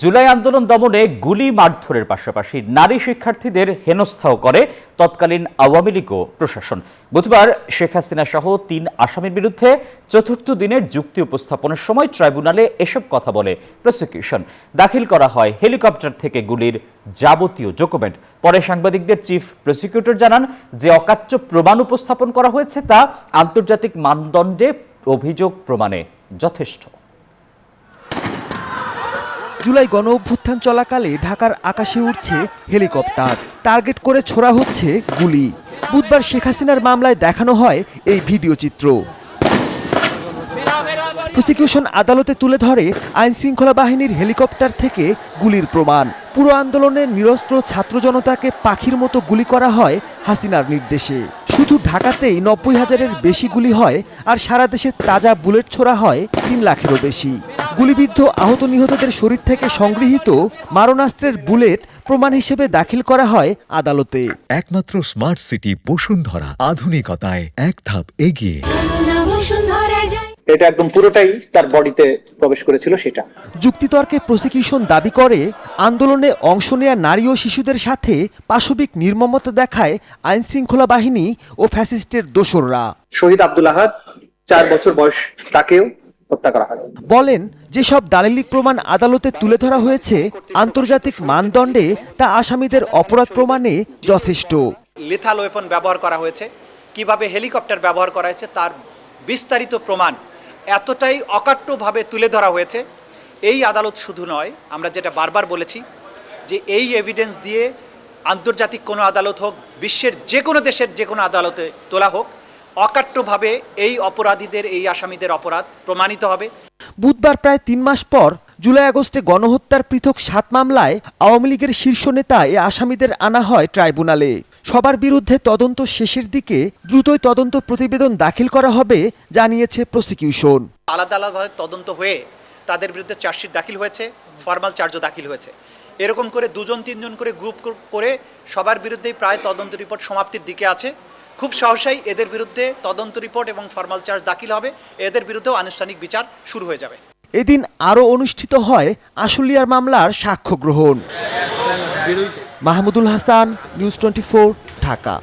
জুলাই আন্দোলন দমনে গুলি মারধরের পাশাপাশি নারী শিক্ষার্থীদের হেনস্থাও করে তৎকালীন আওয়ামী লীগ ও প্রশাসন। বুধবার শেখ হাসিনা সহ ৩ আসামির বিরুদ্ধে চতুর্থ দিনের যুক্তি উপস্থাপনের সময় ট্রাইব্যুনালে এসব কথা বলে প্রসিকিউশন। দাখিল করা হয় হেলিকপ্টার থেকে গুলির যাবতীয় ডকুমেন্ট। পরে সাংবাদিকদের চিফ প্রসিকিউটর জানান যে অকাট্য প্রমাণ উপস্থাপন করা হয়েছে তা আন্তর্জাতিক মানদণ্ডে অভিযোগ প্রমাণে যথেষ্ট। জুলাই গণ অভ্যুত্থান চলাকালে ঢাকার আকাশে উঠছে হেলিকপ্টার, টার্গেট করে ছোড়া হচ্ছে গুলি। বুধবার শেখ হাসিনার মামলায় দেখানো হয় এই ভিডিও চিত্র। প্রসিকিউশন আদালতে তুলে ধরে আইন শৃঙ্খলা বাহিনীর হেলিকপ্টার থেকে গুলির প্রমাণ। পুরো আন্দোলনে নিরস্ত্র ছাত্র জনতাকে পাখির মতো গুলি করা হয় হাসিনার নির্দেশে। শুধু ঢাকাতেই ৯০,০০০-এর বেশি গুলি হয়, আর সারা দেশে তাজা বুলেট ছোড়া হয় ৩ লাখেরও বেশি। গুলিবিদ্ধ আহত নিহতদের শরীর থেকে সংগৃহীত মারণাস্ত্রের বুলেট প্রমাণ হিসেবে দাখিল করা হয় আদালতে। একমাত্র স্মার্ট সিটি বসুন্ধরা, আধুনিকতায় এক ধাপ এগিয়ে। এটা একদম পুরোটাই তার বডিতে প্রবেশ করেছিল। সেটা যুক্তিতর্কে প্রসিকিউশন দাবি করে আন্দোলনে অংশ নেয়া নারী ও শিশুদের সাথে পাশবিক নির্মমতা দেখায় আইন শৃঙ্খলা বাহিনী ও ফ্যাসিস্টের দোসররা। শহীদ আব্দুল আহাদ 4 বছর বয়স, তাকেও হত্যা করা হয়। বলেন, যেসব দালিলিক প্রমাণ আদালতে তুলে ধরা হয়েছে আন্তর্জাতিক মানদণ্ডে তা আসামিদের অপরাধ প্রমাণে যথেষ্ট। লিথাল ওয়েপন ব্যবহার করা হয়েছে, কিভাবে হেলিকপ্টার ব্যবহার করা হয়েছে তার বিস্তারিত প্রমাণ এতটাই অকাট্যভাবে তুলে ধরা হয়েছে। এই আদালত শুধু নয়, আমরা যেটা বারবার বলেছি যে এই এভিডেন্স দিয়ে আন্তর্জাতিক কোনো আদালত হোক, বিশ্বের যে কোনো দেশের যে কোনো আদালতে তোলা হোক, অকাট্যভাবে এই অপরাধীদের, এই আসামিদের অপরাধ প্রমাণিত হবে। বুধবার প্রায় 3 মাস পর জুলাই আগস্টে গণহত্যার পৃথক 7 মামলায় আওয়ামী লীগের শীর্ষ নেতা এ আসামিদের আনা হয় ট্রাইব্যুনালে। সবার বিরুদ্ধে তদন্ত শেষের দিকে দ্রুতই তদন্ত প্রতিবেদন দাখিল করা হবে জানিয়েছে প্রসিকিউশন। আলাদা আলাদাভাবে তদন্ত হয়ে তাদের বিরুদ্ধে চার্জশিট দাখিল হয়েছে, ফর্মাল চার্জও দাখিল হয়েছে। এরকম করে 2-3 করে গ্রুপ করে সবার বিরুদ্ধেই প্রায় তদন্ত রিপোর্ট সমাপ্তির দিকে আছে। খুব সহসাই এদের বিরুদ্ধে তদন্ত রিপোর্ট এবং ফর্মাল চার্জ দাখিল হবে, এদের বিরুদ্ধেও আনুষ্ঠানিক বিচার শুরু হয়ে যাবে। এদিন আরও অনুষ্ঠিত হয় আশুলিয়ার মামলার সাক্ষ্য গ্রহণ। মাহমুদুল হাসান, নিউজ 24, ঢাকা।